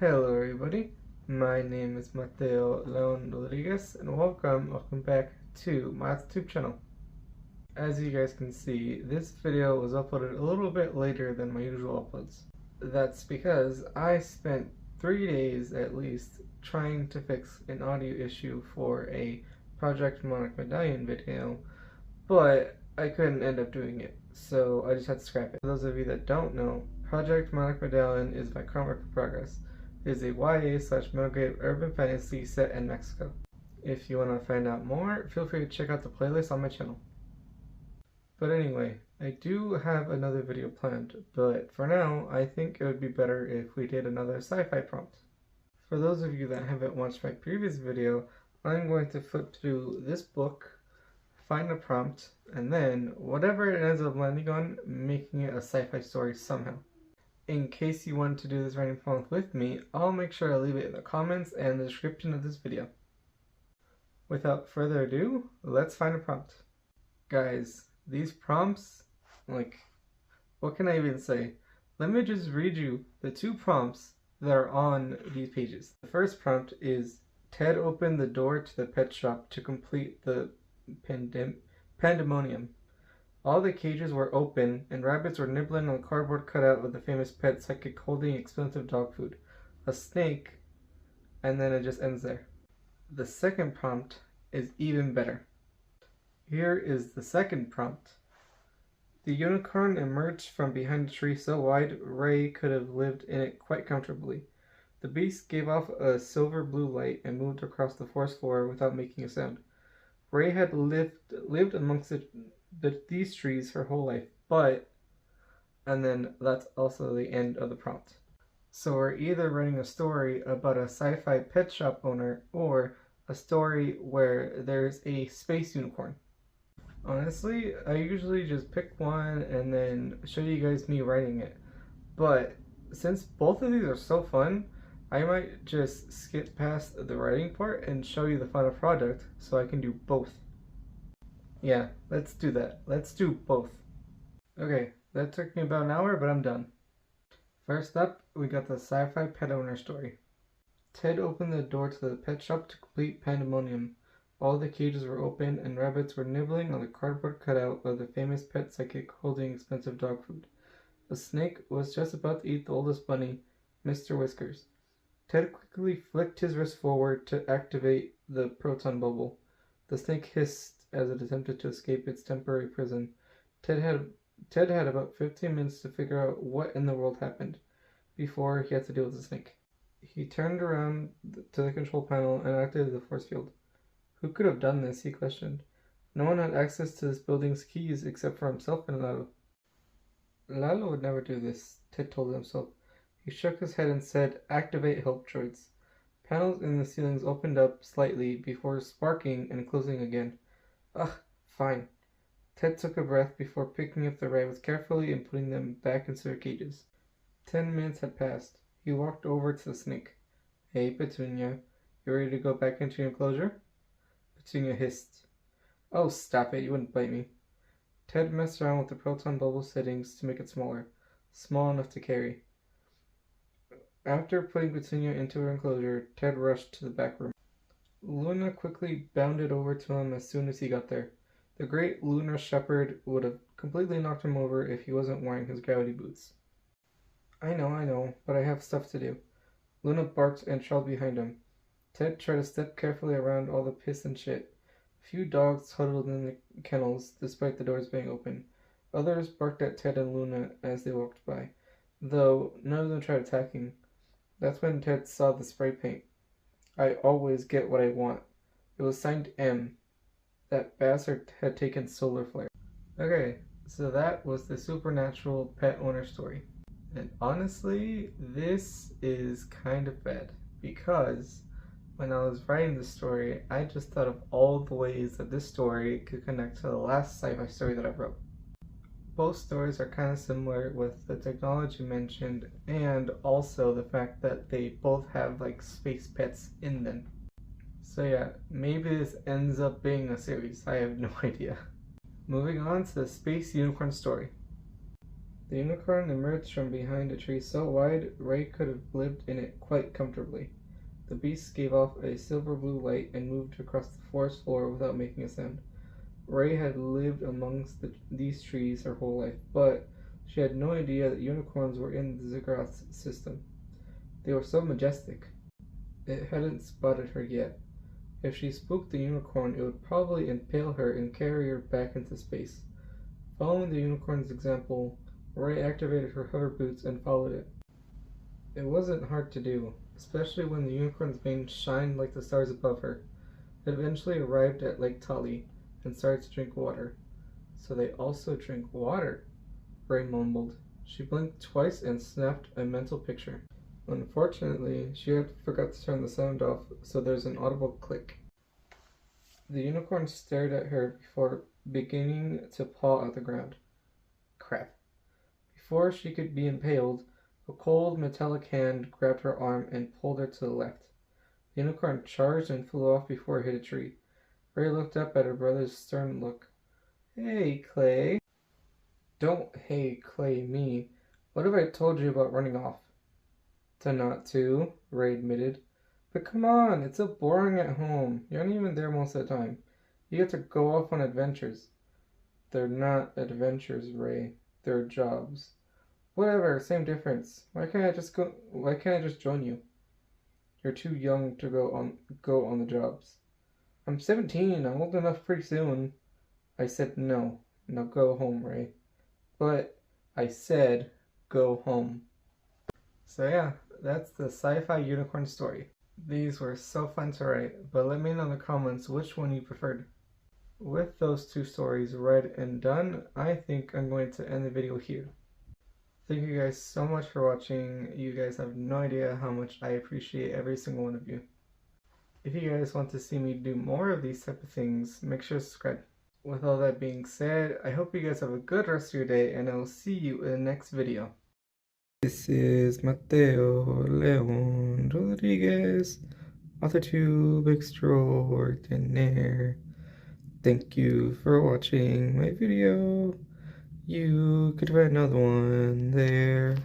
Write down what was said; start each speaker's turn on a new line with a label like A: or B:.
A: Hello everybody, my name is Mateo Leon Rodriguez and welcome back to my Authortube channel. As you guys can see, this video was uploaded a little bit later than my usual uploads. That's because I spent 3 days at least trying to fix an audio issue for a Project Monarch Medallion video, but I couldn't end up doing it, so I just had to scrap it. For those of you that don't know, Project Monarch Medallion is my current work in progress. It is a YA/middle grade urban fantasy set in Mexico. If you want to find out more, feel free to check out the playlist on my channel. But anyway, I do have another video planned, but for now, I think it would be better if we did another sci-fi prompt. For those of you that haven't watched my previous video, I'm going to flip through this book, find a prompt, and then whatever it ends up landing on, making it a sci-fi story somehow. In case you want to do this writing prompt with me, I'll make sure I leave it in the comments and the description of this video. Without further ado, let's find a prompt. Guys, these prompts, what can I even say? Let me just read you the 2 prompts that are on these pages. The first prompt is, Ted opened the door to the pet shop to complete the pandemonium. All the cages were open, and rabbits were nibbling on the cardboard cutout of the famous pet psychic holding expensive dog food, a snake, and then it just ends there. The second prompt is even better. Here is the second prompt. The unicorn emerged from behind a tree so wide, Ray could have lived in it quite comfortably. The beast gave off a silver blue light and moved across the forest floor without making a sound. Ray had lived amongst these trees her whole life, but, and then that's also the end of the prompt. So we're either writing a story about a sci-fi pet shop owner or a story where there's a space unicorn. Honestly, I usually just pick one and then show you guys me writing it, but since both of these are so fun, I might just skip past the writing part and show you the final product so I can do both. Yeah, let's do that. Let's do both. Okay, that took me about an hour, but I'm done. First up, we got the sci-fi pet owner story. Ted opened the door to the pet shop to complete pandemonium. All the cages were open and rabbits were nibbling on the cardboard cutout of the famous pet psychic holding expensive dog food. A snake was just about to eat the oldest bunny, Mr. Whiskers. Ted quickly flicked his wrist forward to activate the proton bubble. The snake hissed as it attempted to escape its temporary prison. Ted had about 15 minutes to figure out what in the world happened before he had to deal with the snake. He turned around to the control panel and activated the force field. Who could have done this, he questioned. No one had access to this building's keys except for himself and Lalo. Lalo would never do this, Ted told himself. He shook his head and said, Activate help droids. Panels in the ceilings opened up slightly before sparking and closing again. Ugh, fine. Ted took a breath before picking up the rabbits carefully and putting them back into their cages. 10 minutes had passed. He walked over to the snake. Hey, Petunia, you ready to go back into your enclosure? Petunia hissed. Oh, stop it, you wouldn't bite me. Ted messed around with the proton bubble settings to make it smaller, small enough to carry. After putting Petunia into her enclosure, Ted rushed to the back room. Luna quickly bounded over to him as soon as he got there. The great lunar shepherd would have completely knocked him over if he wasn't wearing his gravity boots. I know, but I have stuff to do. Luna barked and trotted behind him. Ted tried to step carefully around all the piss and shit. A few dogs huddled in the kennels despite the doors being open. Others barked at Ted and Luna as they walked by, though none of them tried attacking. That's when Ted saw the spray paint. I always get what I want. It was signed M. That bastard had taken solar flare. Okay, so that was the supernatural pet owner story. And honestly, this is kind of bad, because when I was writing the story, I just thought of all the ways that this story could connect to the last sci-fi story that I wrote. Both stories are kind of similar with the technology mentioned and also the fact that they both have space pets in them. So yeah, maybe this ends up being a series, I have no idea. Moving on to the space unicorn story. The unicorn emerged from behind a tree so wide Ray could have lived in it quite comfortably. The beast gave off a silver-blue light and moved across the forest floor without making a sound. Ray had lived amongst these trees her whole life, but she had no idea that unicorns were in the ziggurat system. They were so majestic. It hadn't spotted her yet. If she spooked the unicorn, it would probably impale her and carry her back into space. Following the unicorn's example, Ray activated her hover boots and followed it. It wasn't hard to do, especially when the unicorn's mane shined like the stars above her. It eventually arrived at Lake Tali and started to drink water. So they also drink water, Ray mumbled. She blinked twice and snapped a mental picture. Unfortunately, she had forgot to turn the sound off, so there's an audible click. The unicorn stared at her before beginning to paw at the ground. Crap. Before she could be impaled, a cold metallic hand grabbed her arm and pulled her to the left. The unicorn charged and flew off before it hit a tree. Ray looked up at her brother's stern look. Hey, Clay. Don't hey, Clay me. What have I told you about running off? To not to, Ray admitted. But come on, it's so boring at home. You're not even there most of the time. You get to go off on adventures. They're not adventures, Ray. They're jobs. Whatever, same difference. Why can't I just join you? You're too young to go on the jobs. I'm 17. I'm old enough pretty soon. I said no. Now go home, Ray. But I said go home. So yeah, that's the sci-fi unicorn story. These were so fun to write, but let me know in the comments which one you preferred. With those two stories read and done, I think I'm going to end the video here. Thank you guys so much for watching. You guys have no idea how much I appreciate every single one of you. If you guys want to see me do more of these type of things, make sure to subscribe. With all that being said, I hope you guys have a good rest of your day, and I will see you in the next video. This is Mateo Leon Rodriguez, Authortube extraordinaire. Thank you for watching my video. You could find another one there.